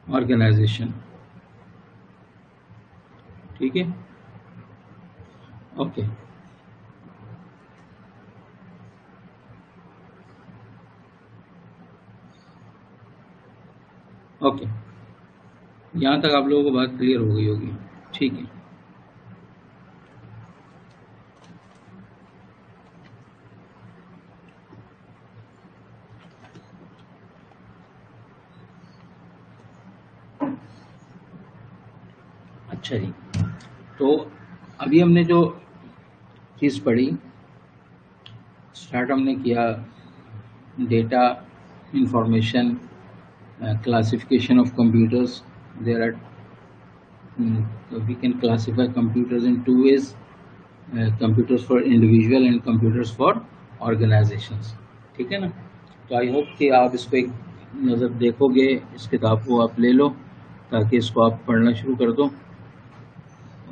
Organisation. ठीक है, okay. Okay, यहाँ तक आप लोगों को बात क्लियर हो गई होगी। ठीक है, अच्छा जी। तो अभी हमने जो चीज़ पढ़ी, स्टार्ट हमने किया data, information, classification of computers. There are we can classify computers in two ways: computers for individual and computers for organizations. ठीक है ना? तो आई होप कि आप इसको एक नज़र देखोगे, इस किताब को आप ले लो ताकि इसको आप पढ़ना शुरू कर दो।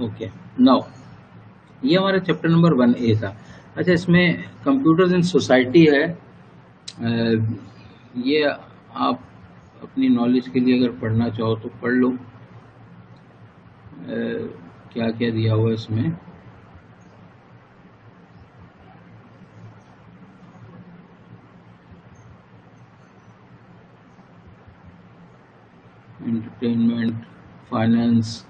ओके, नाउ ये हमारा चैप्टर नंबर 1A था। अच्छा, इसमें कंप्यूटर्स इन सोसाइटी है। ये आप अपनी नॉलेज के लिए अगर पढ़ना चाहो तो पढ़ लो। क्या क्या दिया हुआ है इसमें। एंटरटेनमेंट, फाइनेंस,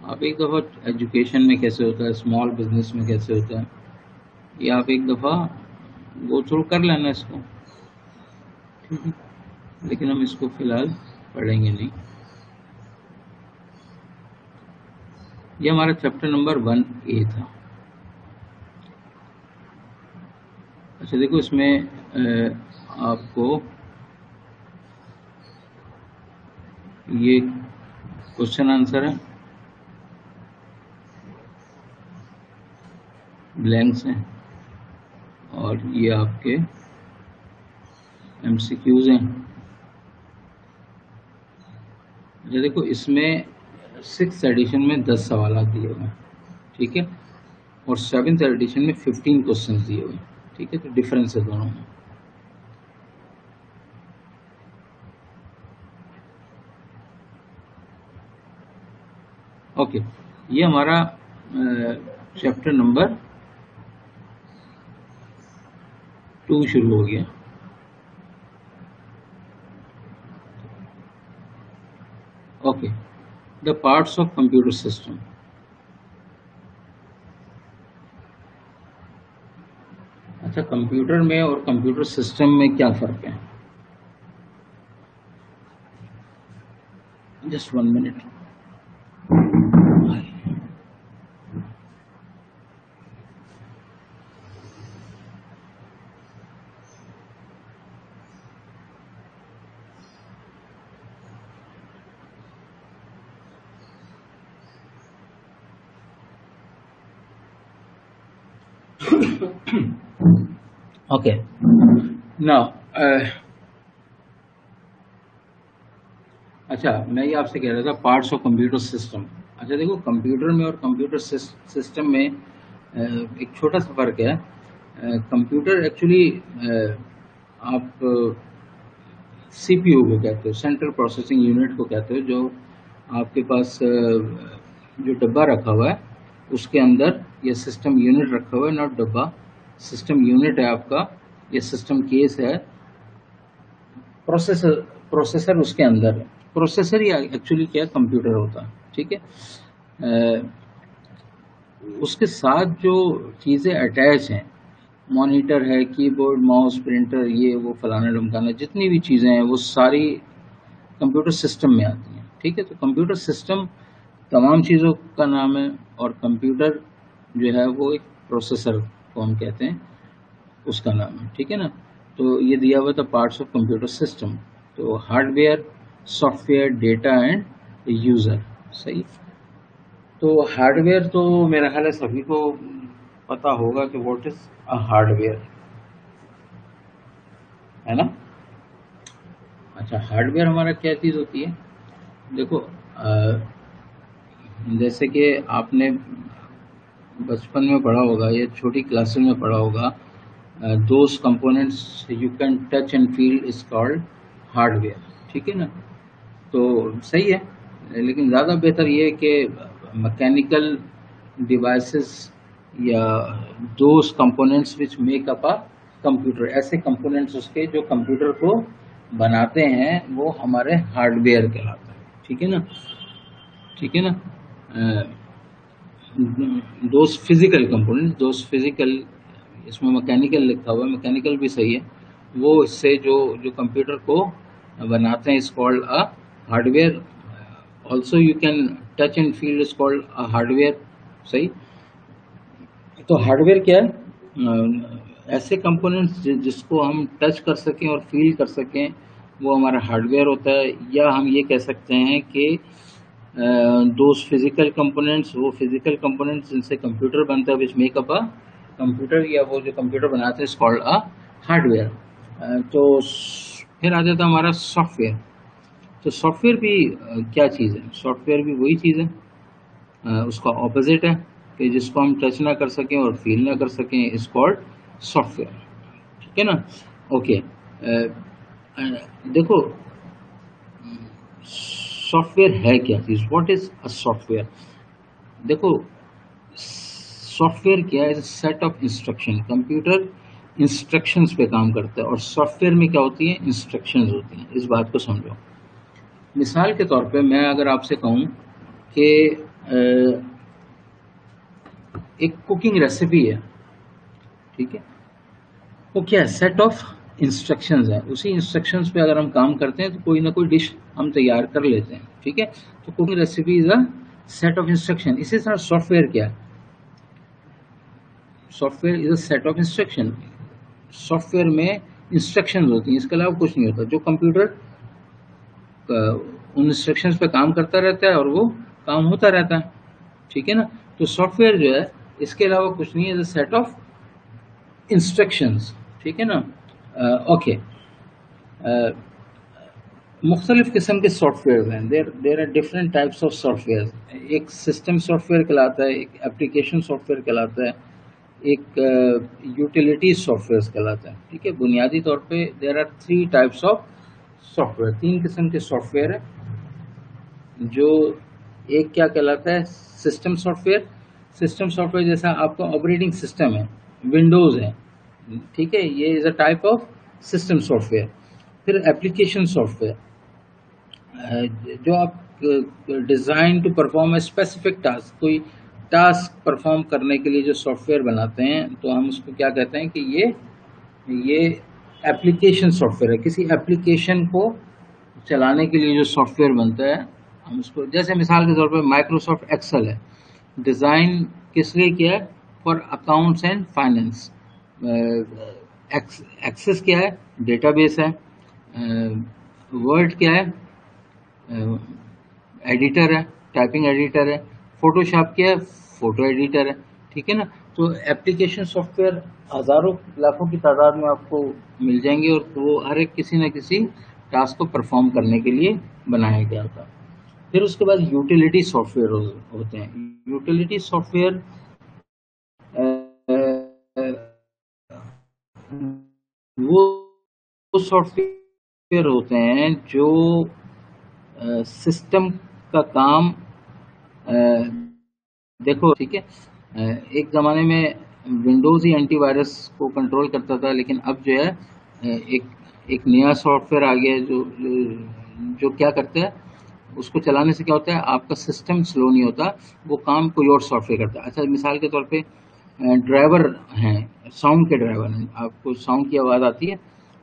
आप एक दफ़ा एजुकेशन में कैसे होता है, स्मॉल बिजनेस में कैसे होता है, ये आप एक दफ़ा गो थ्रू कर लेना इसको। ठीक है, लेकिन हम इसको फिलहाल पढ़ेंगे नहीं। ये हमारा चैप्टर नंबर 1A था। अच्छा देखो, इसमें आपको ये क्वेश्चन आंसर है, ब्लैंक्स हैं, और ये आपके MCQs हैं। अच्छा देखो, इसमें 6th एडिशन में 10 सवाल दिए हुए हैं। ठीक है, और 7th एडिशन में 15 क्वेश्चन दिए हुए हैं। ठीक है, तो डिफरेंस है दोनों में। ओके, ये हमारा चैप्टर नंबर 2 शुरू हो गया। Okay, the parts of computer system. अच्छा, कंप्यूटर में और कंप्यूटर सिस्टम में क्या फ़र्क है? Just 1 minute. ओके, नाउ अच्छा, मैं ये आपसे कह रहा था पार्ट्स ऑफ कंप्यूटर सिस्टम। अच्छा देखो, कंप्यूटर में और कंप्यूटर सिस्टम में एक छोटा सा फर्क है। कंप्यूटर एक्चुअली आप CPU को कहते हो, सेंट्रल प्रोसेसिंग यूनिट को कहते हो, जो आपके पास जो डब्बा रखा हुआ है उसके अंदर ये सिस्टम यूनिट रखा हुआ है, नॉट डब्बा, सिस्टम यूनिट है आपका, ये सिस्टम केस है, प्रोसेसर उसके अंदर है। प्रोसेसर ही एक्चुअली क्या है, कंप्यूटर होता है। ठीक है, उसके साथ जो चीज़ें अटैच हैं, मॉनिटर है, कीबोर्ड, माउस, प्रिंटर, ये वो फलाना ढमकाना, जितनी भी चीज़ें हैं वो सारी कंप्यूटर सिस्टम में आती हैं। ठीक है, तो कंप्यूटर सिस्टम तमाम चीज़ों का नाम है, और कंप्यूटर जो है वो एक प्रोसेसर को हम कहते हैं, उसका नाम है। ठीक है ना? तो ये दिया हुआ था पार्ट्स ऑफ कंप्यूटर सिस्टम। तो hardware, software, data end user. सही। तो हार्डवेयर तो मेरा ख्याल है सभी को पता होगा कि व्हाट इज अ हार्डवेयर, है ना? अच्छा, हार्डवेयर हमारा क्या चीज़ होती है? देखो, जैसे कि आपने बचपन में पढ़ा होगा या छोटी क्लासेस में पढ़ा होगा, those components you can touch and feel is called hardware. ठीक है ना? तो सही है, लेकिन ज़्यादा बेहतर ये है कि मैकेनिकल डिवाइसेस या those components which make up a computer, ऐसे कंपोनेंट्स उसके जो कंप्यूटर को बनाते हैं वो हमारे हार्डवेयर कहलाते हैं। ठीक है ना, ठीक है ना। Those physical components, those physical, इसमें मैकेनिकल लिखा हुआ है, मैकेनिकल भी सही है, वो इससे जो जो कंप्यूटर को बनाते हैं is called a hardware. Also you can touch and feel is called a hardware. सही। तो हार्डवेयर क्या है? ऐसे कंपोनेंट्स जिसको हम टच कर सकें और फील कर सकें वो हमारा हार्डवेयर होता है। या हम ये कह सकते हैं कि दोज फिजिकल कंपोनेंट्स, वो फिजिकल कंपोनेंट्स जिनसे कंप्यूटर बनता है, which make up a computer, या वो जो कंप्यूटर बनाते हैं इज कॉल्ड अ हार्डवेयर। तो फिर आ जाता है हमारा सॉफ्टवेयर। तो सॉफ्टवेयर भी क्या चीज़ है? सॉफ्टवेयर भी वही चीज़ है, उसका ऑपोजिट है कि जिसको हम टच ना कर सकें और फील ना कर सकें इज कॉल्ड सॉफ्टवेयर। ठीक है ना। ओके, देखो सॉफ्टवेयर है क्या चीज़? What is a software? देखो सॉफ्टवेयर क्या है? Set of instruction. Computer instructions पे काम करता है और सॉफ्टवेयर में क्या होती है? इंस्ट्रक्शंस होती हैं। इस बात को समझो। मिसाल के तौर पे मैं अगर आपसे कहूँ कि एक कुकिंग रेसिपी है, ठीक है, वो क्या है? सेट ऑफ इंस्ट्रक्शंस है। उसी इंस्ट्रक्शंस पे अगर हम काम करते हैं तो कोई ना कोई डिश हम तैयार कर लेते हैं। ठीक है, तो cooking recipe is a set of instruction. इसी तरह सॉफ्टवेयर क्या है? Software is a set of instruction. Software में इंस्ट्रक्शंस होती हैं, इसके अलावा कुछ नहीं होता। जो कंप्यूटर उन इंस्ट्रक्शंस पे काम करता रहता है और वो काम होता रहता है। ठीक है ना। तो सॉफ्टवेयर जो है इसके अलावा कुछ नहीं है, सेट ऑफ इंस्ट्रक्शंस। ठीक है ना। ओके, मुख्तलिफ किस्म के सॉफ्टवेयर हैं। There are different types of software. एक सिस्टम सॉफ्टवेयर कहलाता है, एक एप्लीकेशन सॉफ्टवेयर कहलाता है, एक यूटिलिटी सॉफ्टवेयर कहलाता है। ठीक है, बुनियादी तौर पे there are 3 types of software. 3 किस्म के सॉफ्टवेयर है। जो एक क्या कहलाता है? System software. सिस्टम सॉफ्टवेयर जैसा आपका ऑपरेटिंग सिस्टम है, विंडोज है, ठीक है, ये is a type of system software. फिर एप्लीकेशन सॉफ्टवेयर, जो आप design to perform a specific task, कोई टास्क परफॉर्म करने के लिए जो सॉफ्टवेयर बनाते हैं तो हम उसको क्या कहते हैं कि ये एप्लीकेशन सॉफ्टवेयर है। किसी एप्लीकेशन को चलाने के लिए जो सॉफ्टवेयर बनता है हम उसको, जैसे मिसाल के तौर पर माइक्रोसॉफ्ट एक्सेल है, डिज़ाइन किस लिए किया है? For accounts and finance. Access क्या है? डेटाबेस है। वर्ड क्या है? एडिटर है, टाइपिंग एडिटर है। फोटोशॉप क्या है? फोटो एडिटर है। ठीक है ना। तो एप्लीकेशन सॉफ्टवेयर हजारों लाखों की तादाद में आपको मिल जाएंगे और वो हर एक किसी न किसी टास्क को परफॉर्म करने के लिए बनाया गया था। फिर उसके बाद यूटिलिटी सॉफ्टवेयर होते हैं। यूटिलिटी सॉफ्टवेयर वो सॉफ्टवेयर होते हैं जो सिस्टम का काम देखो, ठीक है, एक ज़माने में विंडोज़ ही एंटीवायरस को कंट्रोल करता था, लेकिन अब जो है एक नया सॉफ्टवेयर आ गया है जो क्या करता है? उसको चलाने से क्या होता है? आपका सिस्टम स्लो नहीं होता, वो काम कोई और सॉफ्टवेयर करता है। अच्छा, मिसाल के तौर पे ड्राइवर हैं, साउंड के ड्राइवर हैं, आपको साउंड की आवाज़ आती है,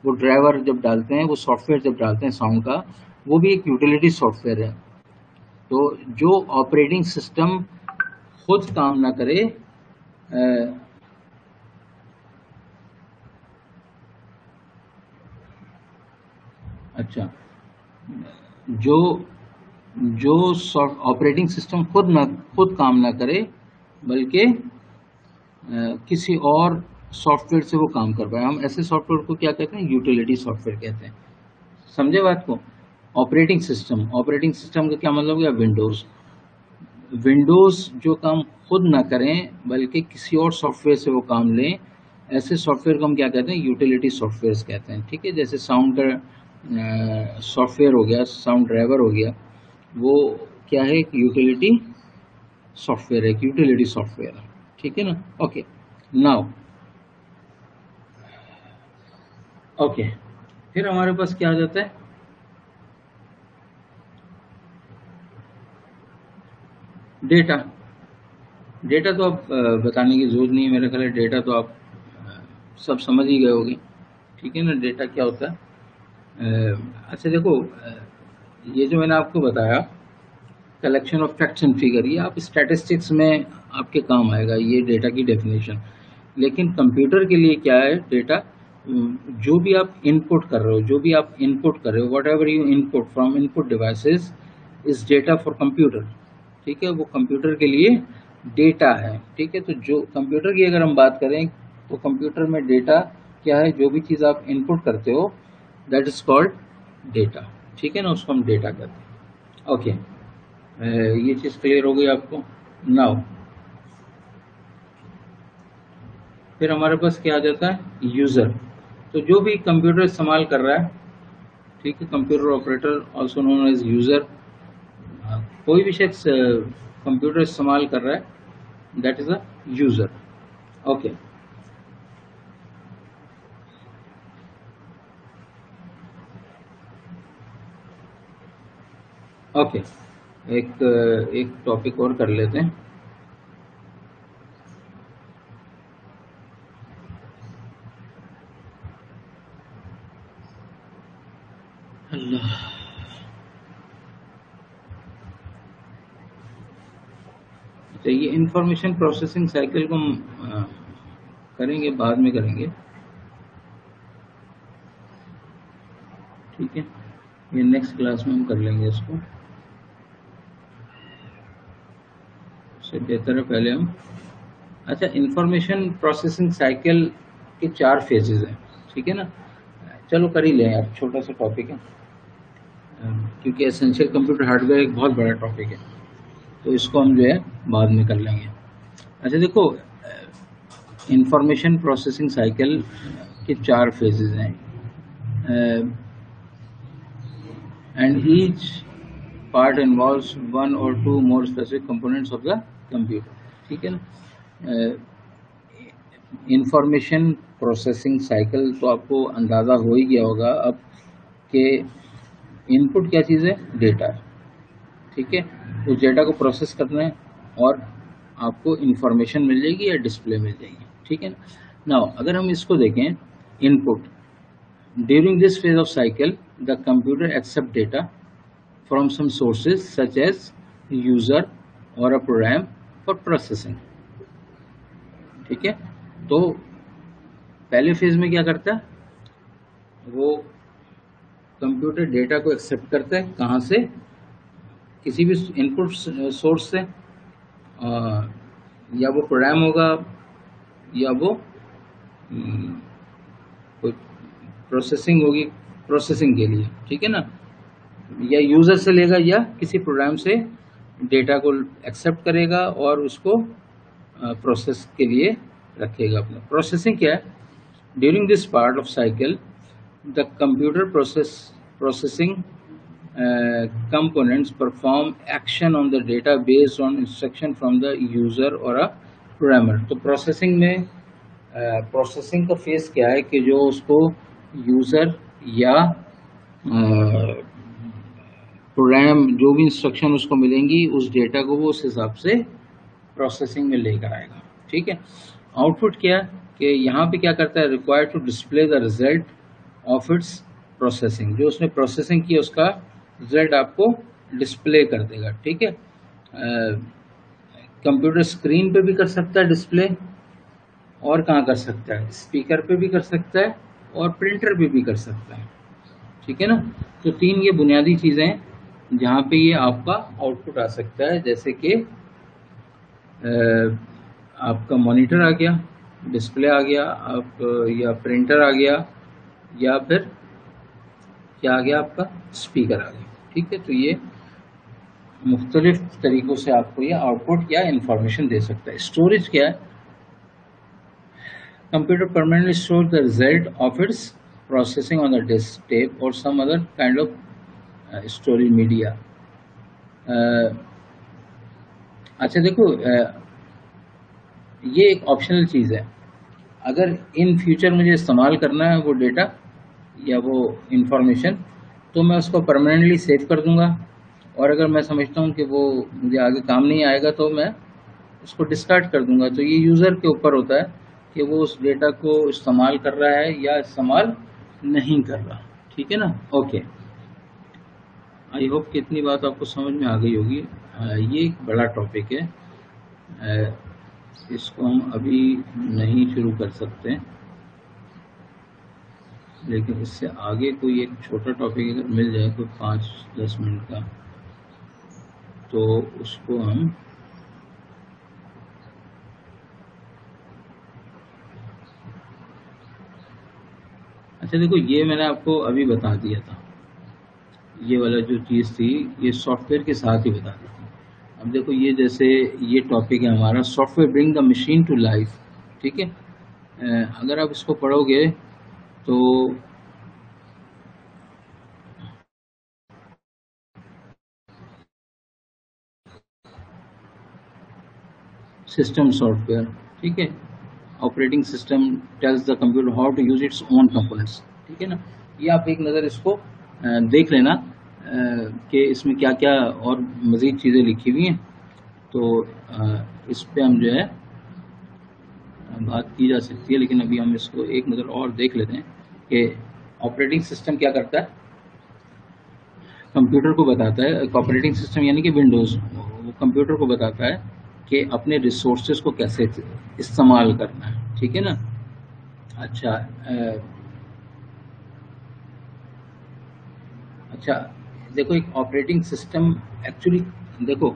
वो ड्राइवर जब डालते हैं, वो सॉफ्टवेयर जब डालते हैं साउंड का, वो भी एक यूटिलिटी सॉफ्टवेयर है। तो जो ऑपरेटिंग सिस्टम खुद काम ना करे, अच्छा, जो जो ऑपरेटिंग सिस्टम खुद काम ना करे बल्कि किसी और सॉफ्टवेयर से वो काम कर पाए, हम ऐसे सॉफ्टवेयर को क्या कहते हैं? यूटिलिटी सॉफ्टवेयर कहते हैं। समझे बात को? ऑपरेटिंग सिस्टम का क्या मतलब है? विंडोज जो काम खुद ना करें बल्कि किसी और सॉफ्टवेयर से वो काम लें, ऐसे सॉफ्टवेयर को हम क्या कहते हैं? यूटिलिटी सॉफ्टवेयर कहते हैं। ठीक है, जैसे साउंड का सॉफ्टवेयर हो गया, साउंड ड्राइवर हो गया, वो क्या है, एक यूटिलिटी सॉफ्टवेयर है, एक यूटिलिटी सॉफ्टवेयर है, ठीक है ना। ओके, नाउ ओके, फिर हमारे पास क्या आ जाता है, डेटा। डेटा तो अब बताने की जरूरत नहीं है, मेरा ख्याल है डेटा तो आप सब समझ ही गए होगे, ठीक है ना। डेटा क्या होता है, अच्छा देखो, ये जो मैंने आपको बताया collection of facts and figure, ये आप स्टैटिस्टिक्स में आपके काम आएगा, ये डेटा की डेफिनेशन। लेकिन कंप्यूटर के लिए क्या है डेटा, जो भी आप इनपुट कर रहे हो, जो भी आप इनपुट कर रहे हो, what ever you input from input devices is data for computer, ठीक है, वो कंप्यूटर के लिए डेटा है, ठीक है। तो जो कंप्यूटर की अगर हम बात करें तो कंप्यूटर में डेटा क्या है, जो भी चीज़ आप इनपुट करते हो दैट इज कॉल्ड डेटा, ठीक है ना, उसको हम डेटा कहते हैं। ओके, ये चीज़ क्लियर हो गई आपको। नाउ फिर हमारे पास क्या आ जाता है, यूज़र। तो जो भी कंप्यूटर इस्तेमाल कर रहा है, ठीक है, computer operator also known as user, कोई भी शख्स कंप्यूटर इस्तेमाल कर रहा है that is a user. Okay, okay, एक टॉपिक और कर लेते हैं। अल्लाह, तो ये इंफॉर्मेशन प्रोसेसिंग साइकिल को हम करेंगे, बाद में करेंगे, ठीक है, ये नेक्स्ट क्लास में हम कर लेंगे इसको। उससे बेहतर है पहले हम, अच्छा, इंफॉर्मेशन प्रोसेसिंग साइकिल के 4 फेजेस हैं, ठीक है ना। चलो कर ही लें यार, छोटा सा टॉपिक है, क्योंकि एसेंशियल कंप्यूटर हार्डवेयर एक बहुत बड़ा टॉपिक है, तो इसको हम जो है बाद में कर लेंगे। अच्छा देखो, इंफॉर्मेशन प्रोसेसिंग साइकिल के 4 फेजेस हैं, and each part involves 1 or 2 more specific components of the computer, ठीक है ना। इंफॉर्मेशन प्रोसेसिंग साइकिल तो आपको अंदाज़ा हो ही गया होगा अब कि इनपुट क्या चीज़ है, डेटा, ठीक है, उस डेटा को प्रोसेस करना है और आपको इंफॉर्मेशन मिल जाएगी या डिस्प्ले मिल जाएगी, ठीक है ना। नाउ अगर हम इसको देखें, input, during this phase of cycle the computer accept data from some sources such as user और अ प्रोग्राम फॉर प्रोसेसिंग, ठीक है। तो पहले फेज में क्या करता है, वो कंप्यूटर डेटा को एक्सेप्ट करता है, कहाँ से, किसी भी इनपुट सोर्स से, या वो प्रोग्राम होगा या वो कोई प्रोसेसिंग होगी प्रोसेसिंग के लिए, ठीक है ना, या यूजर से लेगा या किसी प्रोग्राम से डेटा को एक्सेप्ट करेगा और उसको प्रोसेस के लिए रखेगा अपना। प्रोसेसिंग क्या है, during this part of cycle the computer processing components perform action on the data based on instruction from the user or a programmer। तो प्रोसेसिंग में प्रोसेसिंग का फेज क्या है कि जो उसको यूज़र या प्रोग्राम जो भी इंस्ट्रक्शन उसको मिलेंगी उस डेटा को वो उस हिसाब से प्रोसेसिंग में लेकर आएगा, ठीक है। आउटपुट क्या कि यहाँ पे क्या करता है, required to display the result of its processing, जो उसने प्रोसेसिंग की उसका रिजल्ट आपको डिस्प्ले कर देगा, ठीक है। कंप्यूटर स्क्रीन पे भी कर सकता है डिस्प्ले, और कहाँ कर सकता है, स्पीकर पे भी कर सकता है और प्रिंटर पे भी कर सकता है, ठीक है ना। तो 3 ये बुनियादी चीज़ें हैं जहाँ पे ये आपका आउटपुट आ सकता है, जैसे कि आपका मॉनिटर आ गया, डिस्प्ले आ गया, आप या प्रिंटर आ गया, या फिर क्या आ गया, आपका स्पीकर आ गया, ठीक है। तो ये मुख्तलिफ तरीक़ों से आपको ये आउटपुट या इंफॉर्मेशन दे सकता है। स्टोरेज क्या है, computer permanently store the result of it's processing on the disk tape or some other kind of storage media. अच्छा देखो, ये एक ऑप्शनल चीज़ है. अगर इन फ्यूचर मुझे इस्तेमाल करना है वो डेटा या वो इंफॉर्मेशन, तो मैं उसको परमानेंटली सेव कर दूंगा, और अगर मैं समझता हूँ कि वो मुझे आगे काम नहीं आएगा तो मैं उसको डिस्कार्ड कर दूंगा. तो ये यूज़र के ऊपर होता है कि वो उस डेटा को इस्तेमाल कर रहा है या इस्तेमाल नहीं कर रहा. ठीक है ना. ओके, आई होप कि इतनी बात आपको समझ में आ गई होगी. ये एक बड़ा टॉपिक है, इसको हम अभी नहीं शुरू कर सकते, लेकिन इससे आगे कोई एक छोटा टॉपिक अगर मिल जाए कोई 5-10 मिनट का, तो उसको हम अच्छा देखो, ये मैंने आपको अभी बता दिया था, ये वाला जो चीज़ थी ये सॉफ्टवेयर के साथ ही बता दी थी. अब देखो, ये जैसे ये टॉपिक है हमारा software bring the machine to life. ठीक है. अगर आप इसको पढ़ोगे तो सिस्टम सॉफ्टवेयर, ठीक है, operating system tells the computer how to use its own components. ठीक है ना. ये आप एक नज़र इसको देख लेना कि इसमें क्या क्या और मज़ीद चीज़ें लिखी हुई हैं. तो इस पे हम जो है बात की जा सकती है, लेकिन अभी हम इसको एक नज़र और देख लेते हैं कि ऑपरेटिंग सिस्टम क्या करता है. कंप्यूटर को बताता है, ऑपरेटिंग सिस्टम यानी कि विंडोज़, वो कंप्यूटर को बताता है कि अपने रिसोर्सेज को कैसे इस्तेमाल करना है. ठीक है ना. अच्छा देखो, एक ऑपरेटिंग सिस्टम एक्चुअली, देखो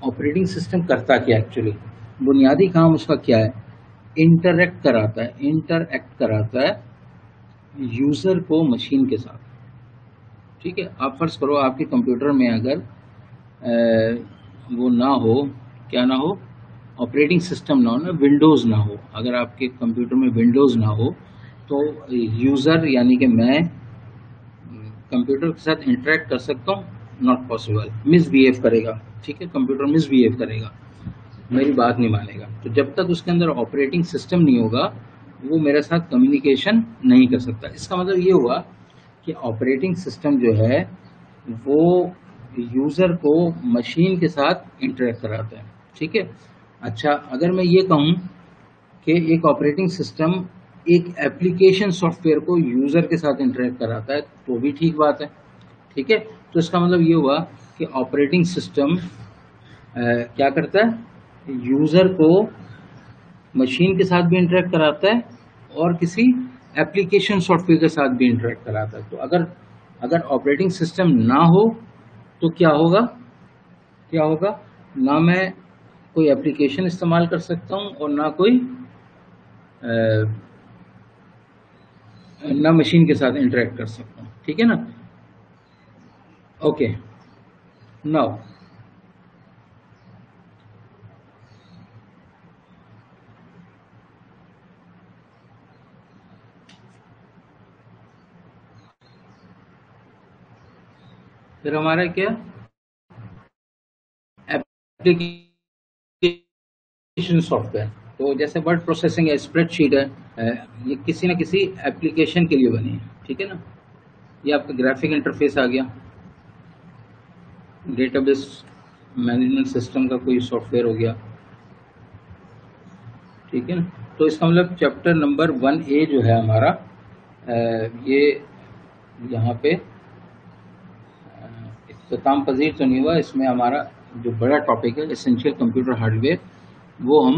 ऑपरेटिंग सिस्टम करता क्या एक्चुअली, बुनियादी काम उसका क्या है, इंटरएक्ट कराता है यूज़र को मशीन के साथ. ठीक है. आप फर्ज करो आपके कंप्यूटर में अगर वो ना हो, क्या ना हो, ऑपरेटिंग सिस्टम ना हो ना, विंडोज़ ना हो. अगर आपके कंप्यूटर में विंडोज़ ना हो तो यूज़र यानी कि मैं कंप्यूटर के साथ इंटरेक्ट कर सकता हूँ? Not possible. मिसबिहेव करेगा. ठीक है. कंप्यूटर मिसबिहेव करेगा, मेरी बात नहीं मानेगा. तो जब तक उसके अंदर ऑपरेटिंग सिस्टम नहीं होगा वो मेरे साथ कम्युनिकेशन नहीं कर सकता. इसका मतलब ये हुआ कि ऑपरेटिंग सिस्टम जो है वो यूज़र को मशीन के साथ इंटरेक्ट कराता है. ठीक है. अच्छा, अगर मैं ये कहूँ कि एक ऑपरेटिंग सिस्टम एक एप्लीकेशन सॉफ्टवेयर को यूज़र के साथ इंटरेक्ट कराता है तो भी ठीक बात है. ठीक है. तो इसका मतलब ये हुआ कि ऑपरेटिंग सिस्टम क्या करता है, यूज़र को मशीन के साथ भी इंटरेक्ट कराता है और किसी एप्लीकेशन सॉफ्टवेयर के साथ भी इंटरेक्ट कराता है. तो अगर ऑपरेटिंग सिस्टम ना हो तो क्या होगा, ना मैं कोई एप्लीकेशन इस्तेमाल कर सकता हूँ और ना मशीन के साथ इंटरेक्ट कर सकता हूँ. ठीक है ना. ओके, नाउ फिर हमारा क्या, एप्लीकेशन सॉफ्टवेयर. तो जैसे वर्ड प्रोसेसिंग है, स्प्रेडशीट है, ये किसी न किसी एप्लीकेशन के लिए बनी है. ठीक है ना. ये आपका ग्राफिक इंटरफेस आ गया, डेटाबेस मैनेजमेंट सिस्टम का कोई सॉफ्टवेयर हो गया. ठीक है ना. तो इसका मतलब चैप्टर नंबर 1A जो है हमारा, ये यहाँ पे इख्तिताम पजीर तो नहीं हुआ. इसमें हमारा जो बड़ा टॉपिक है एसेंशियल कंप्यूटर हार्डवेयर, वो हम